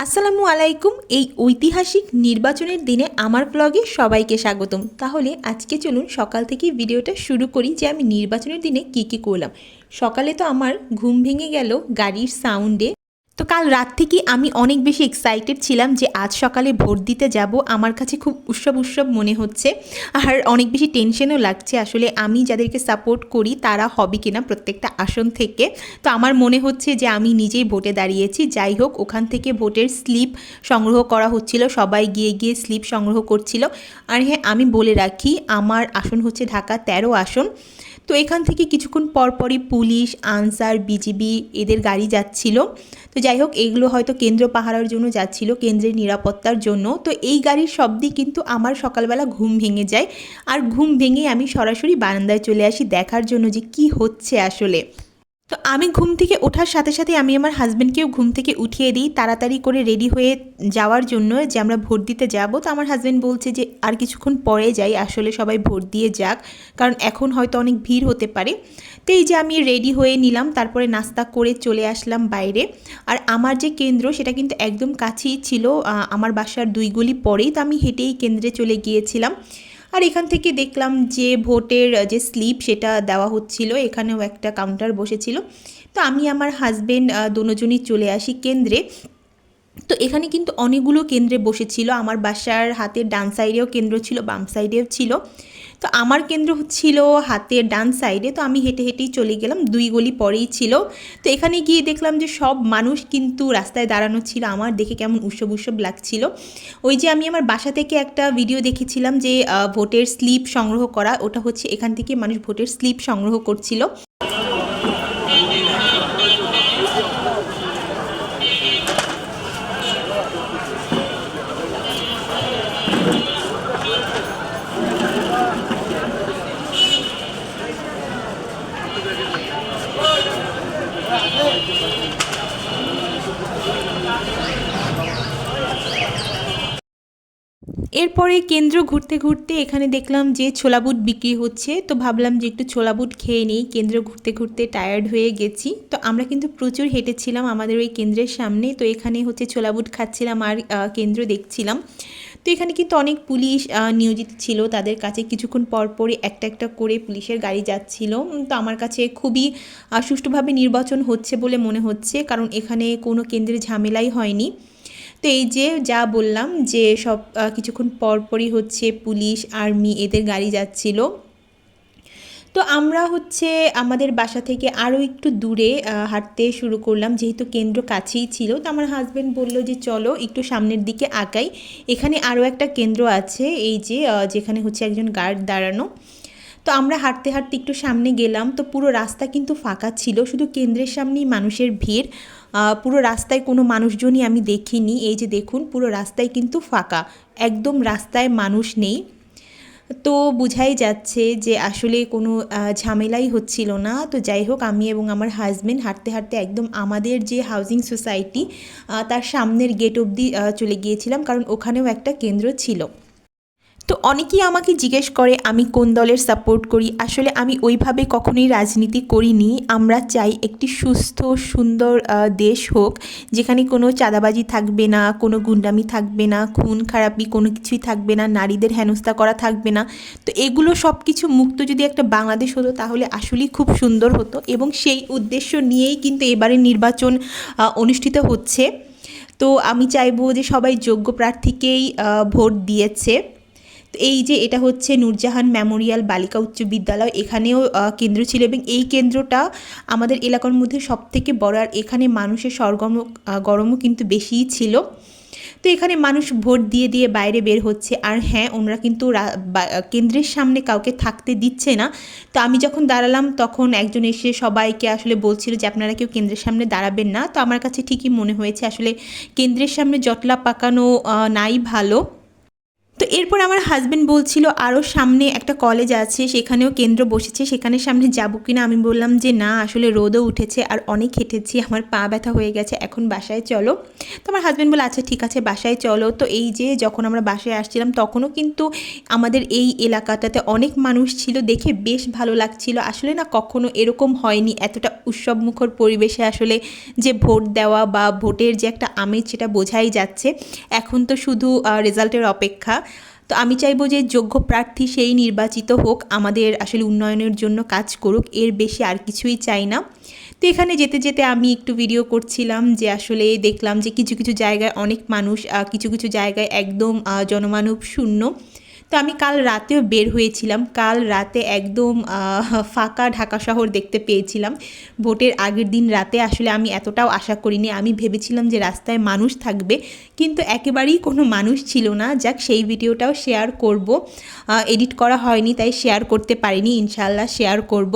আসসালামু আলাইকুম। এই ঐতিহাসিক নির্বাচনের দিনে আমার ব্লগে সবাইকে স্বাগতম। তাহলে আজকে চলুন সকাল থেকেই ভিডিওটা শুরু করি যে আমি নির্বাচনের দিনে কী করলাম। সকালে তো আমার ঘুম ভেঙে গেল গাড়ির সাউন্ডে। তো কাল রাত থেকে আমি অনেক বেশি এক্সাইটেড ছিলাম যে আজ সকালে ভোট দিতে যাব। আমার কাছে খুব উৎসব উৎসব মনে হচ্ছে, আর অনেক বেশি টেনশনও লাগছে। আসলে আমি যাদেরকে সাপোর্ট করি তারা হবে কিনা প্রত্যেকটা আসন থেকে। তো আমার মনে হচ্ছে যে আমি নিজেই ভোটে দাঁড়িয়েছি। যাই হোক, ওখান থেকে ভোটের স্লিপ সংগ্রহ করা হচ্ছিল, সবাই গিয়ে গিয়ে স্লিপ সংগ্রহ করছিল। আর হ্যাঁ, আমি বলে রাখি আমার আসন হচ্ছে ঢাকা 13 আসন। তো এখান থেকে কিছুক্ষণ পরপরই পুলিশ, আনসার, বিজিবি এদের গাড়ি যাচ্ছিল। তো যাই হোক, এগুলো হয়তো কেন্দ্র পাহারার জন্য যাচ্ছিল, কেন্দ্রের নিরাপত্তার জন্য। তো এই গাড়ির শব্দে কিন্তু আমার সকালবেলা ঘুম ভেঙে যায়, আর ঘুম ভেঙে আমি সরাসরি বারান্দায় চলে আসি দেখার জন্য যে কি হচ্ছে আসলে। তো আমি ঘুম থেকে ওঠার সাথে সাথে আমি আমার হাজব্যান্ডকেও ঘুম থেকে উঠিয়ে দিই তাড়াতাড়ি করে রেডি হয়ে যাওয়ার জন্য যে আমরা ভোট দিতে যাব। তো আমার হাজব্যান্ড বলছে যে আর কিছুক্ষণ পরে যাই, আসলে সবাই ভোট দিয়ে যাক, কারণ এখন হয়তো অনেক ভিড় হতে পারে। তো এই যে আমি রেডি হয়ে নিলাম, তারপরে নাস্তা করে চলে আসলাম বাইরে। আর আমার যে কেন্দ্র সেটা কিন্তু একদম কাছেই ছিল, আমার বাসার 2 গলি পরেই। তো আমি হেঁটেই কেন্দ্রে চলে গিয়েছিলাম। আর এখান থেকে দেখলাম যে ভোটের যে স্লিপ সেটা দেওয়া হচ্ছিল, এখানেও একটা কাউন্টার বসেছিল। তো আমি আমার হাজবেন্ড দুজনই চলে আসি কেন্দ্রে। তো এখানে কিন্তু অনেকগুলো কেন্দ্রে বসেছিল, আমার বাসার হাতের ডান সাইডেও কেন্দ্র ছিল, বাম সাইডেও ছিল। তো আমার কেন্দ্র ছিল হাতের ডান সাইডে। তো আমি হেঁটে হেঁটেই চলে গেলাম, 2 গলি পরেই ছিল। তো এখানে গিয়ে দেখলাম যে সব মানুষ কিন্তু রাস্তায় দাঁড়ানো ছিল। আমার দেখে কেমন উৎসব উৎসব লাগছিল। ওই যে আমি আমার বাসা থেকে একটা ভিডিও দেখেছিলাম যে ভোটের স্লিপ সংগ্রহ করা, ওটা হচ্ছে এখান থেকে মানুষ ভোটের স্লিপ সংগ্রহ করছিল। এরপরে কেন্দ্র ঘুরতে ঘুরতে এখানে দেখলাম যে ছোলা বুট বিক্রি হচ্ছে। তো ভাবলাম যে একটু ছোলা বুট খেয়ে নিই, কেন্দ্র ঘুরতে ঘুরতে টায়ার্ড হয়ে গেছি। তো আমরা কিন্তু প্রচুর হেঁটেছিলাম আমাদের ওই কেন্দ্রের সামনে। তো এখানে হচ্ছে ছোলা বুট খাচ্ছিলাম আর কেন্দ্র দেখছিলাম। তো এখানে কিন্তু অনেক পুলিশ নিয়োজিত ছিল, তাদের কাছে কিছুক্ষণ পরপরই একটা একটা করে পুলিশের গাড়ি যাচ্ছিল। তো আমার কাছে খুবই সুষ্ঠুভাবে নির্বাচন হচ্ছে বলে মনে হচ্ছে, কারণ এখানে কোনো কেন্দ্রে ঝামেলাই হয়নি। তো এই যে যা বললাম যে সব কিছুক্ষণ পরপরই হচ্ছে পুলিশ, আর্মি এদের গাড়ি যাচ্ছিল। তো আমরা হচ্ছে আমাদের বাসা থেকে আরও একটু দূরে হাঁটতে শুরু করলাম, যেহেতু কেন্দ্র কাছেই ছিল। তো আমার হাজব্যান্ড বলল যে চলো একটু সামনের দিকে আগাই, এখানে আরও একটা কেন্দ্র আছে, এই যে যেখানে হচ্ছে একজন গার্ড দাঁড়ানো। তো আমরা হাঁটতে হাঁটতে একটু সামনে গেলাম। তো পুরো রাস্তা কিন্তু ফাঁকা ছিল, শুধু কেন্দ্রের সামনেই মানুষের ভিড়। পুরো রাস্তায় কোনো মানুষজনই আমি দেখিনি। এই যে দেখুন, পুরো রাস্তায় কিন্তু ফাঁকা, একদম রাস্তায় মানুষ নেই। তো বোঝাই যাচ্ছে যে আসলে কোনো ঝামেলাই হচ্ছিল না। তো যাই হোক, আমি এবং আমার হাজব্যান্ড হাঁটতে হাঁটতে একদম আমাদের যে হাউজিং সোসাইটি তার সামনের গেট অবধি চলে গিয়েছিলাম, কারণ ওখানেও একটা কেন্দ্র ছিল। তো অনেকেই আমাকে জিজ্ঞেস করে আমি কোন দলের সাপোর্ট করি। আসলে আমি ওইভাবে কখনোই রাজনীতি করিনি। আমরা চাই একটি সুস্থ সুন্দর দেশ হোক, যেখানে কোনো চাঁদাবাজি থাকবে না, কোনো গুন্ডামি থাকবে না, খুন খারাপি কোনো কিছুই থাকবে না, নারীদের হেনস্থা করা থাকবে না। তো এগুলো সব কিছু মুক্ত যদি একটা বাংলাদেশ হতো তাহলে আসলেই খুব সুন্দর হতো, এবং সেই উদ্দেশ্য নিয়েই কিন্তু এবারের নির্বাচন অনুষ্ঠিত হচ্ছে। তো আমি চাইবো যে সবাই যোগ্য প্রার্থীকেই ভোট দিয়েছে। তো এই যে এটা হচ্ছে নূরজাহান মেমোরিয়াল বালিকা উচ্চ বিদ্যালয়, এখানেও কেন্দ্র ছিল, এবং এই কেন্দ্রটা আমাদের এলাকার মধ্যে সবথেকে বড়, আর এখানে মানুষের গরমও কিন্তু বেশিই ছিল। তো এখানে মানুষ ভোট দিয়ে দিয়ে বাইরে বের হচ্ছে। আর হ্যাঁ, ওনারা কিন্তু কেন্দ্রের সামনে কাউকে থাকতে দিচ্ছে না। তো আমি যখন দাঁড়ালাম তখন একজন এসে সবাইকে আসলে বলছিল যে আপনারা কেউ কেন্দ্রের সামনে দাঁড়াবেন না। তো আমার কাছে ঠিকই মনে হয়েছে, আসলে কেন্দ্রের সামনে জটলা পাকানো নাই ভালো। তো এরপর আমার হাজব্যান্ড বলছিল আরও সামনে একটা কলেজ আছে, সেখানেও কেন্দ্র বসেছে, সেখানে সামনে যাবো কিনা। আমি বললাম যে না, আসলে রোদও উঠেছে আর অনেক হেঁটেছি, আমার পা ব্যথা হয়ে গেছে, এখন বাসায় চলো। তো আমার হাজব্যান্ড বলে আচ্ছা ঠিক আছে বাসায় চলো। তো এই যে যখন আমরা বাসায় আসছিলাম তখনও কিন্তু আমাদের এই এলাকাটাতে অনেক মানুষ ছিল, দেখে বেশ ভালো লাগছিল। আসলে না কখনো এরকম হয়নি, এতটা উৎসবমুখর পরিবেশে আসলে যে ভোট দেওয়া বা ভোটের যে একটা আমেজ সেটা বোঝাই যাচ্ছে। এখন তো শুধু রেজাল্টের অপেক্ষা। তো আমি চাইবো যে যোগ্য প্রার্থী সেই নির্বাচিত হোক, আমাদের আসলে উন্নয়নের জন্য কাজ করুক, এর বেশি আর কিছুই চাই না। তো এখানে যেতে যেতে আমি একটু ভিডিও করছিলাম, যে আসলে দেখলাম যে কিছু কিছু জায়গায় অনেক মানুষ, কিছু কিছু জায়গায় একদম জনমানব শূন্য। তো আমি কাল রাতেও বের হয়েছিলাম, কাল রাতে একদম ফাঁকা ঢাকা শহর দেখতে পেয়েছিলাম। ভোটের আগের দিন রাতে আসলে আমি এতটাও আশা করিনি, আমি ভেবেছিলাম যে রাস্তায় মানুষ থাকবে, কিন্তু একেবারেই কোনো মানুষ ছিল না। যাক, সেই ভিডিওটাও শেয়ার করব, এডিট করা হয়নি তাই শেয়ার করতে পারিনি, ইনশাআল্লাহ শেয়ার করব।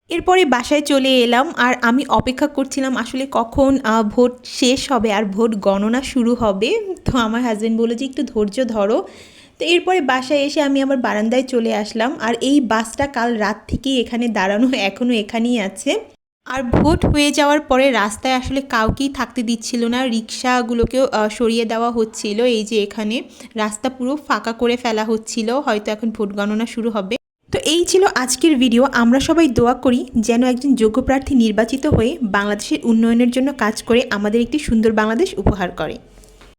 এরপরে বাসায় চলে এলাম আর আমি অপেক্ষা করছিলাম আসলে কখন ভোট শেষ হবে আর ভোট গণনা শুরু হবে। তো আমার হাজব্যান্ড বলল যে একটু ধৈর্য ধরো। তো এরপরে বাসায় এসে আমি আবার বারান্দায় চলে আসলাম, আর এই বাসটা কাল রাত থেকেই এখানে দাঁড়ানো, এখনও এখানেই আছে। আর ভোট হয়ে যাওয়ার পরে রাস্তায় আসলে কাউকেই থাকতে দিচ্ছিল না, রিক্সাগুলোকেও সরিয়ে দেওয়া হচ্ছিল। এই যে এখানে রাস্তা পুরো ফাঁকা করে ফেলা হচ্ছিল, হয়তো এখন ভোট গণনা শুরু হবে। তো এই ছিল আজকের ভিডিও। আমরা সবাই দোয়া করি যেন একজন যোগ্য প্রার্থী নির্বাচিত হয়ে বাংলাদেশের উন্নয়নের জন্য কাজ করে আমাদের একটি সুন্দর বাংলাদেশ উপহার করে।